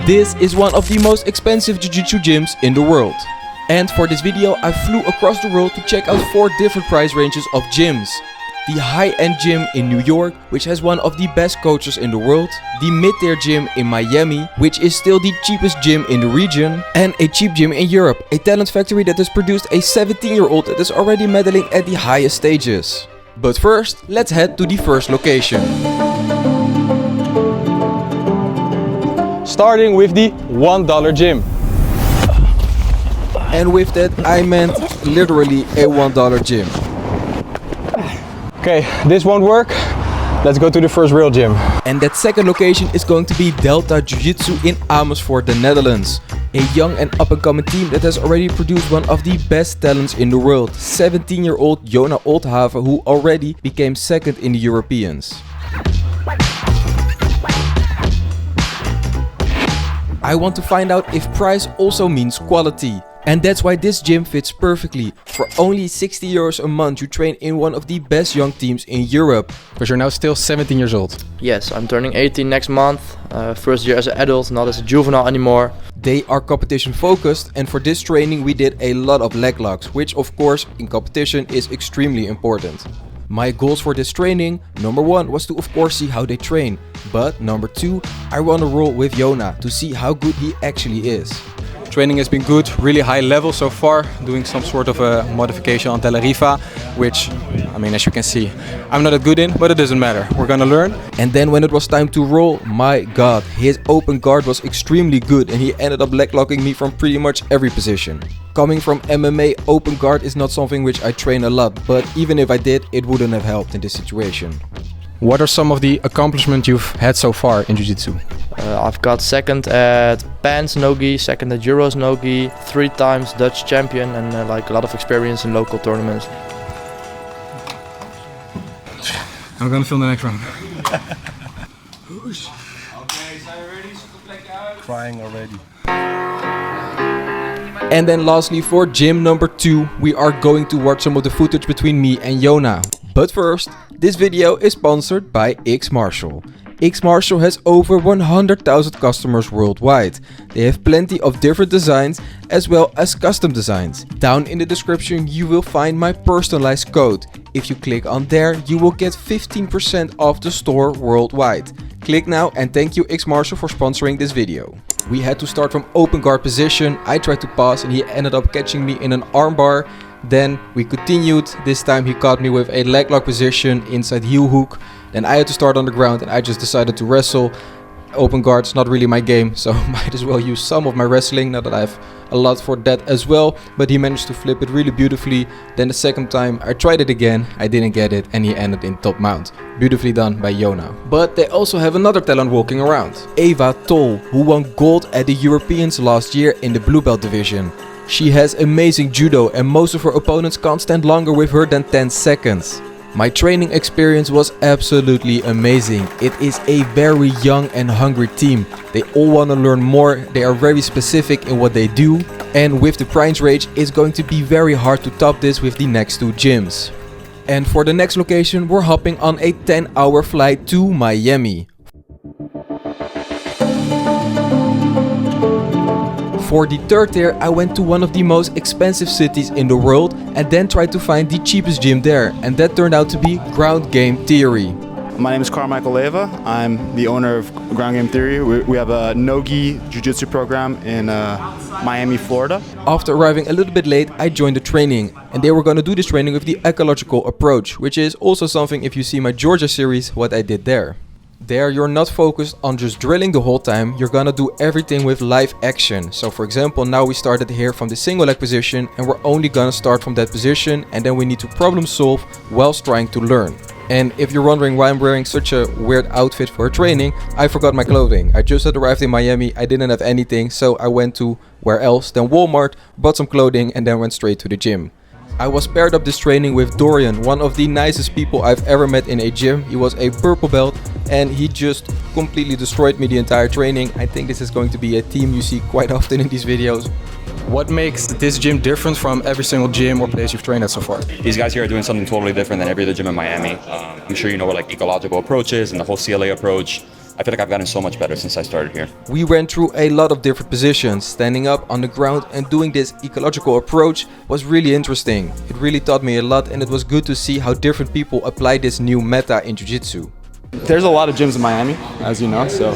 This is one of the most expensive Jiu-Jitsu gyms in the world. And for this video I flew across the world to check out 4 different price ranges of gyms. The high-end gym in New York, which has one of the best coaches in the world. The mid-tier gym in Miami, which is still the cheapest gym in the region. And a cheap gym in Europe, a talent factory that has produced a 17-year-old that is already medaling at the highest stages. But first, let's head to the first location. Starting with the $1 gym. And with that I meant literally a $1 gym. Okay, this won't work. Let's go to the first real gym. And that second location is going to be Delta Jiu-Jitsu in Amersfoort, the Netherlands. A young and up-and-coming team that has already produced one of the best talents in the world. 17-year-old Jona Oldhaven, who already became second in the Europeans. I want to find out if price also means quality. And that's why this gym fits perfectly. For only 60 euros a month you train in one of the best young teams in Europe. Because you're now still 17 years old. Yes, I'm turning 18 next month. First year as an adult, not as a juvenile anymore. They are competition focused, and for this training we did a lot of leg locks, which of course in competition is extremely important. My goals for this training, number 1 was to of course see how they train. But number 2, I want to roll with Jona to see how good he actually is. Training has been good, really high level so far, doing some sort of a modification on Telerifa, which, I mean, as you can see, I'm not that good in, but it doesn't matter, we're gonna learn. And then when it was time to roll, my god, his open guard was extremely good and he ended up leg locking me from pretty much every position. Coming from MMA, open guard is not something which I train a lot, but even if I did, it wouldn't have helped in this situation. What are some of the accomplishments you've had so far in Jiu-Jitsu? I've got second at Pans no-gi, second at Euros no-gi, 3 times Dutch champion, and like a lot of experience in local tournaments. I'm gonna film the next round. Okay, zijn we ready? Zoek een plekje uit. Crying already. And then lastly, for gym number 2, we are going to watch some of the footage between me and Jona. But first, this video is sponsored by X Martial. X Martial has over 100,000 customers worldwide. They have plenty of different designs as well as custom designs. Down in the description you will find my personalized code. If you click on there, you will get 15% off the store worldwide. Click now and thank you X Martial for sponsoring this video. We had to start from open guard position. I tried to pass and he ended up catching me in an armbar. Then we continued. This time he caught me with a leg lock position inside heel hook. Then I had to start on the ground and I just decided to wrestle. Open guard's not really my game, so might as well use some of my wrestling now that I have a lot for that as well. But he managed to flip it really beautifully. Then the second time I tried it again, I didn't get it and he ended in top mount. Beautifully done by Jona. But they also have another talent walking around. Eva Tol, who won gold at the Europeans last year in the blue belt division. She has amazing judo and most of her opponents can't stand longer with her than 10 seconds. My training experience was absolutely amazing. It is a very young and hungry team. They all want to learn more, they are very specific in what they do. And with the price range, it's going to be very hard to top this with the next 2 gyms. And for the next location, we're hopping on a 10-hour flight to Miami. For the third tier, I went to one of the most expensive cities in the world and then tried to find the cheapest gym there, and that turned out to be Ground Game Theory. My name is Carmichael Leva. I'm the owner of Ground Game Theory. We have a no-gi jiu-jitsu program in Miami, Florida. After arriving a little bit late, I joined the training, and they were going to do this training with the ecological approach, which is also something, if you see my Georgia series, what I did there. There you're not focused on just drilling the whole time, you're gonna do everything with live action. So for example, now we started here from the single leg position and we're only gonna start from that position and then we need to problem solve whilst trying to learn. And if you're wondering why I'm wearing such a weird outfit for training, I forgot my clothing. I just had arrived in Miami, I didn't have anything, so I went to where else than Walmart, bought some clothing and then went straight to the gym. I was paired up this training with Dorian, one of the nicest people I've ever met in a gym. He was a purple belt and he just completely destroyed me the entire training. I think this is going to be a team you see quite often in these videos. What makes this gym different from every single gym or place you've trained at so far? These guys here are doing something totally different than every other gym in Miami. I'm sure you know what like ecological approach is and the whole CLA approach. I feel like I've gotten so much better since I started here. We went through a lot of different positions. Standing up on the ground and doing this ecological approach was really interesting. It really taught me a lot, and it was good to see how different people apply this new meta in Jiu-Jitsu. There's a lot of gyms in Miami, as you know, so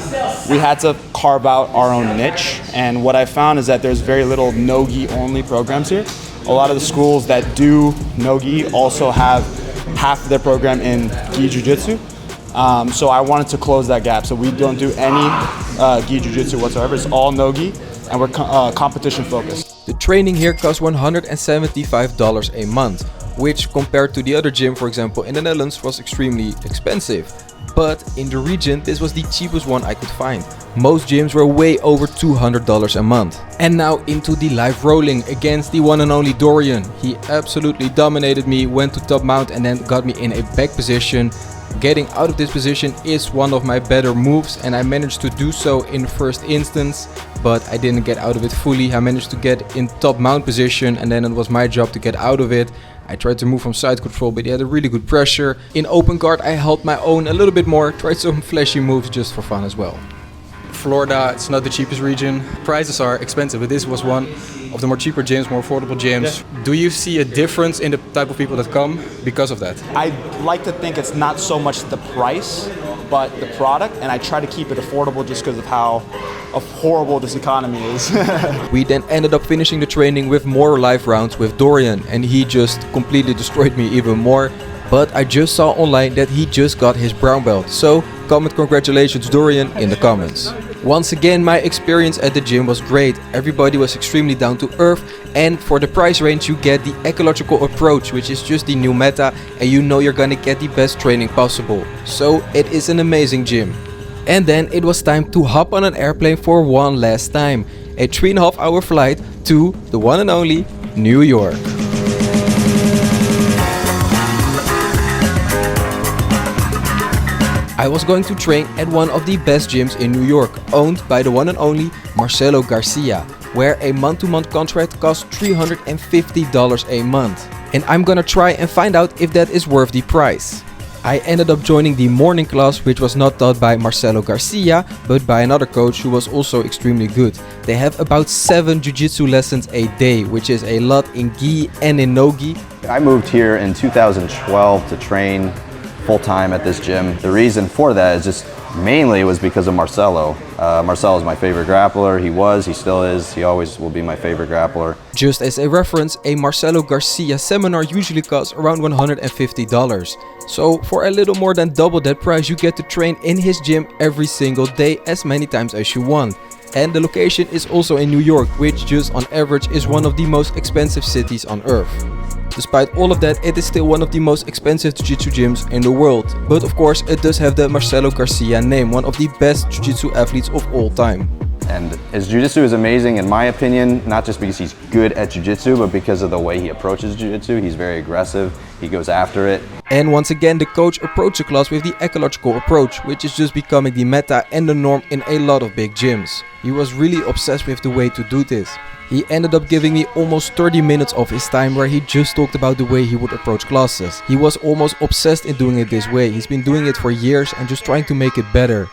we had to carve out our own niche. And what I found is that there's very little no-gi only programs here. A lot of the schools that do no-gi also have half of their program in gi jiu-jitsu. So I wanted to close that gap. So we don't do any gi jiu-jitsu whatsoever. It's all no-gi, and we're competition focused. The training here costs $175 a month, which compared to the other gym, for example, in the Netherlands, was extremely expensive. But in the region, this was the cheapest one I could find. Most gyms were way over $200 a month. And now into the live rolling against the one and only Dorian. He absolutely dominated me, went to top mount and then got me in a back position. Getting out of this position is one of my better moves, and I managed to do so in first instance, but I didn't get out of it fully. I managed to get in top mount position, and then it was my job to get out of it. I tried to move from side control, but he had a really good pressure. In open guard, I held my own a little bit more, tried some flashy moves just for fun as well. Florida, it's not the cheapest region. Prices are expensive, but this was one of the more cheaper gyms, more affordable gyms. Yeah. Do you see a difference in the type of people that come because of that? I like to think it's not so much the price, but the product, and I try to keep it affordable just because of how horrible this economy is. We then ended up finishing the training with more live rounds with Dorian, and he just completely destroyed me even more. But I just saw online that he just got his brown belt, so comment congratulations Dorian in the comments. Once again, my experience at the gym was great. Everybody was extremely down to earth, and for the price range you get the ecological approach, which is just the new meta, and you know you're gonna get the best training possible. So it is an amazing gym. And then it was time to hop on an airplane for one last time. A 3.5 hour flight to the one and only New York. I was going to train at one of the best gyms in New York, owned by the one and only Marcelo Garcia, where a month-to-month contract costs $350 a month. And I'm gonna try and find out if that is worth the price. I ended up joining the morning class, which was not taught by Marcelo Garcia, but by another coach who was also extremely good. They have about 7 jiu-jitsu lessons a day, which is a lot in gi and in no-gi. I moved here in 2012 to train full-time at this gym. The reason for that is just mainly was because of Marcelo. Marcelo is my favorite grappler. He still is, he always will be my favorite grappler. Just as a reference, a Marcelo Garcia seminar usually costs around $150. So for a little more than double that price, you get to train in his gym every single day as many times as you want. And the location is also in New York, which just on average is one of the most expensive cities on earth. Despite all of that, it is still one of the most expensive jiu-jitsu gyms in the world. But of course, it does have the Marcelo Garcia name, one of the best jiu-jitsu athletes of all time. And his jiu-jitsu is amazing in my opinion, not just because he's good at jiu-jitsu, but because of the way he approaches jiu-jitsu. He's very aggressive, he goes after it. And once again, the coach approached the class with the ecological approach, which is just becoming the meta and the norm in a lot of big gyms. He was really obsessed with the way to do this. He ended up giving me almost 30 minutes of his time where he just talked about the way he would approach classes. He was almost obsessed in doing it this way. He's been doing it for years and just trying to make it better.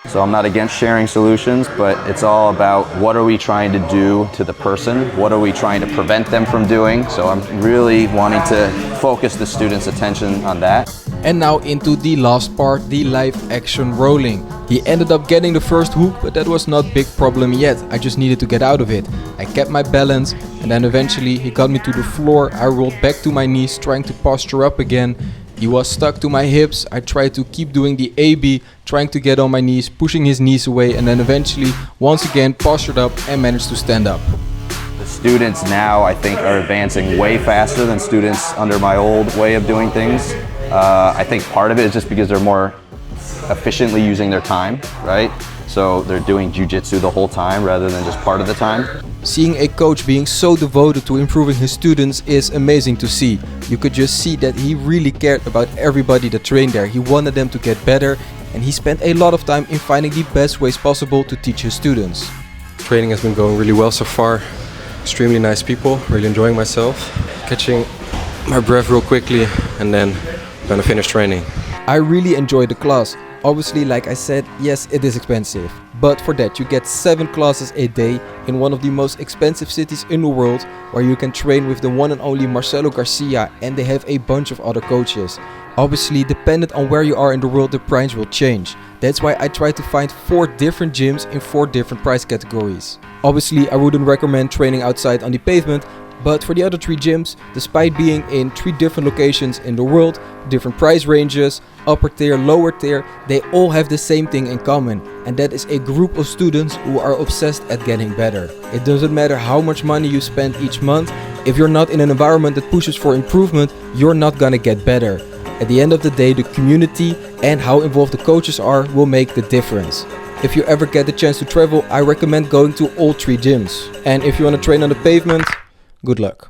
So I'm not against sharing solutions, but it's all about what are we trying to do to the person? What are we trying to prevent them from doing? So I'm really wanting to focus the students' attention on that. And now into the last part, the live action rolling. He ended up getting the first hook, but that was not big problem yet. I just needed to get out of it. I kept my balance, and then eventually he got me to the floor. I rolled back to my knees, trying to posture up again. He was stuck to my hips. I tried to keep doing the AB, trying to get on my knees, pushing his knees away, and then eventually, once again, postured up and managed to stand up. The students now, I think, are advancing way faster than students under my old way of doing things. I think part of it is just because they're more efficiently using their time, right? So they're doing jiu-jitsu the whole time rather than just part of the time. Seeing a coach being so devoted to improving his students is amazing to see. You could just see that he really cared about everybody that trained there. He wanted them to get better, and he spent a lot of time in finding the best ways possible to teach his students. Training has been going really well so far. Extremely nice people, really enjoying myself. Catching my breath real quickly and then gonna finish training. I really enjoyed the class. Obviously, like I said, yes, it is expensive. But for that, you get 7 classes a day in one of the most expensive cities in the world, where you can train with the one and only Marcelo Garcia, and they have a bunch of other coaches. Obviously, dependent on where you are in the world, the price will change. That's why I try to find 4 different gyms in 4 different price categories. Obviously, I wouldn't recommend training outside on the pavement, but for the other 3 gyms, despite being in 3 different locations in the world, different price ranges, upper tier, lower tier, they all have the same thing in common, and that is a group of students who are obsessed at getting better. It doesn't matter how much money you spend each month, if you're not in an environment that pushes for improvement, you're not gonna get better. At the end of the day, the community and how involved the coaches are will make the difference. If you ever get the chance to travel, I recommend going to all 3 gyms. And if you want to train on the pavement, good luck.